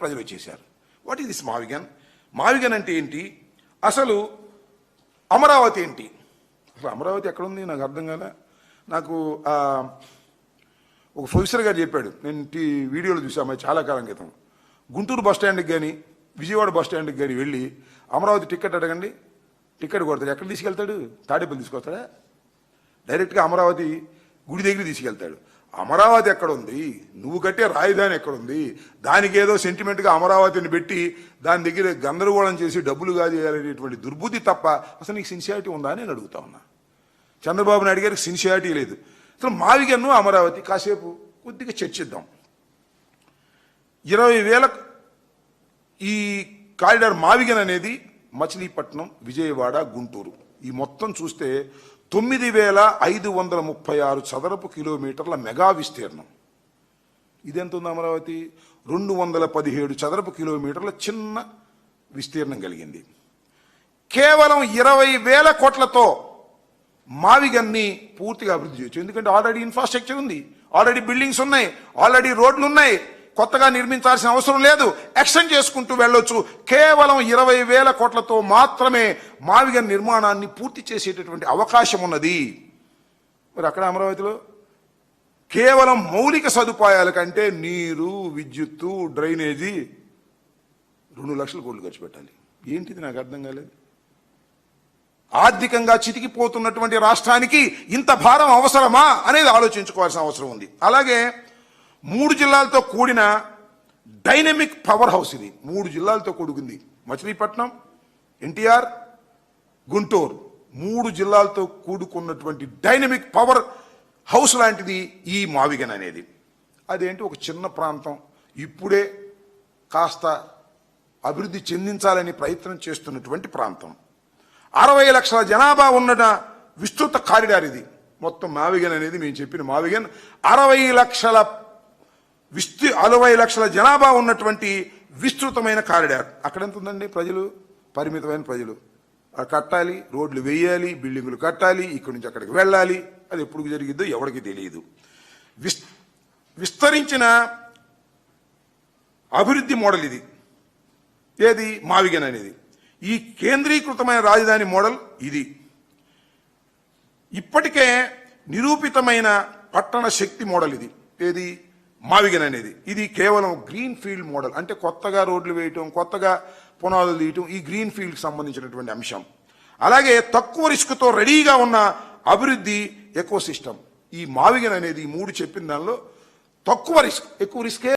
ప్రజలు వచ్చేసారు. What is this మావిగన్? మావిగన్ అంటే ఏంటి? అసలు అమరావతి ఏంటి? అసలు అమరావతి ఎక్కడుంది నాకు అర్థం కాలే. నాకు ఒక ప్రొఫెసర్ గారు చెప్పాడు, నేను వీడియోలో చూసాము చాలా కాలం క్రితం. గుంటూరు బస్ స్టాండ్కి కానీ విజయవాడ బస్ స్టాండ్కి కానీ వెళ్ళి అమరావతి టికెట్ అడగండి, టికెట్ కొడతాడు. ఎక్కడ తీసుకెళ్తాడు? తాడేపల్లి తీసుకొస్తాడా? డైరెక్ట్గా అమరావతి గుడి దగ్గర తీసుకెళ్తాడు. అమరావతి ఎక్కడ ఉంది? నువ్వు కట్టే రాజధాని ఎక్కడుంది? దానికి ఏదో సెంటిమెంట్గా అమరావతిని పెట్టి దాని దగ్గర గందరగోళం చేసి డబ్బులు కాజేయాలనేటువంటి దుర్బుద్ధి తప్ప అసలు నీకు సిన్సియారిటీ ఉందా అని నేను అడుగుతా ఉన్నా. చంద్రబాబు నాయుడు గారికి సిన్సియారిటీ లేదు. అసలు మావిగన్ను అమరావతి కాసేపు కొద్దిగా చర్చిద్దాం. 20,000 ఈ కారిడార్ మావిగన్ అనేది మచిలీపట్నం, విజయవాడ, గుంటూరు ఈ మొత్తం చూస్తే 9,536 చదరపు కిలోమీటర్ల మెగా విస్తీర్ణం. ఇదెంత ఉంది? అమరావతి 217 చదరపు కిలోమీటర్ల చిన్న విస్తీర్ణం కలిగింది. కేవలం 20,000 కోట్లతో మావిగన్ని పూర్తిగా అభివృద్ధి చేయొచ్చు. ఎందుకంటే ఆల్రెడీ ఇన్ఫ్రాస్ట్రక్చర్ ఉంది, ఆల్రెడీ బిల్డింగ్స్ ఉన్నాయి, ఆల్రెడీ రోడ్లు ఉన్నాయి, కొత్తగా నిర్మించాల్సిన అవసరం లేదు, ఎక్స్టెండ్ చేసుకుంటూ వెళ్ళొచ్చు. కేవలం 20,000 కోట్లతో మాత్రమే మావిగన్ నిర్మాణాన్ని పూర్తి చేసేటటువంటి అవకాశం ఉన్నది. మరి అక్కడ అమరావతిలో కేవలం మౌలిక సదుపాయాల కంటే నీరు, విద్యుత్తు, డ్రైనేజీ 2 లక్షల కోట్లు ఖర్చు పెట్టాలి. ఏంటిది నాకు అర్థం కాలేదు. ఆర్థికంగా చితికిపోతున్నటువంటి రాష్ట్రానికి ఇంత భారం అవసరమా అనేది ఆలోచించుకోవాల్సిన అవసరం ఉంది. అలాగే 3 జిల్లాలతో కూడిన డైనమిక్ పవర్ హౌస్ ఇది. 3 జిల్లాలతో కూడుకుంది. మచిలీపట్నం, ఎన్టీఆర్, గుంటూరు 3 జిల్లాలతో కూడుకున్నటువంటి డైనమిక్ పవర్ హౌస్ లాంటిది ఈ మావిగన్ అనేది. అదేంటి? ఒక చిన్న ప్రాంతం, ఇప్పుడే కాస్త అభివృద్ధి చెందించాలని ప్రయత్నం చేస్తున్నటువంటి ప్రాంతం. 60 లక్షల జనాభా ఉన్న విస్తృత కారిడార్ ఇది. మొత్తం మావిగన్ అనేది మేము చెప్పిన మావిగన్ 60 లక్షల జనాభా ఉన్నటువంటి విస్తృతమైన కారిడార్. అక్కడ ఎంత ఉందండి? ప్రజలు పరిమితమైన ప్రజలు. కట్టాలి, రోడ్లు వేయాలి, బిల్డింగులు కట్టాలి, ఇక్కడి నుంచి అక్కడికి వెళ్ళాలి. అది ఎప్పుడు జరిగిద్దో ఎవరికి తెలియదు. విస్తరించిన అభివృద్ధి మోడల్ ఇది. ఏది? మావిగన్ అనేది. ఈ కేంద్రీకృతమైన రాజధాని మోడల్ ఇది. ఇప్పటికే నిరూపితమైన పట్టణ శక్తి మోడల్ ఇది. ఏది? మావిగన్ అనేది. ఇది కేవలం గ్రీన్ ఫీల్డ్ మోడల్. అంటే కొత్తగా రోడ్లు వేయటం, కొత్తగా పునాదులు తీయటం, ఈ గ్రీన్ ఫీల్డ్కి సంబంధించినటువంటి అంశం. అలాగే తక్కువ రిస్క్తో రెడీగా ఉన్న అభివృద్ధి ఎకో సిస్టమ్. ఈ మావిగన్ అనేది 3 చెప్పిన దానిలో తక్కువ రిస్క్, ఎక్కువ రిస్కే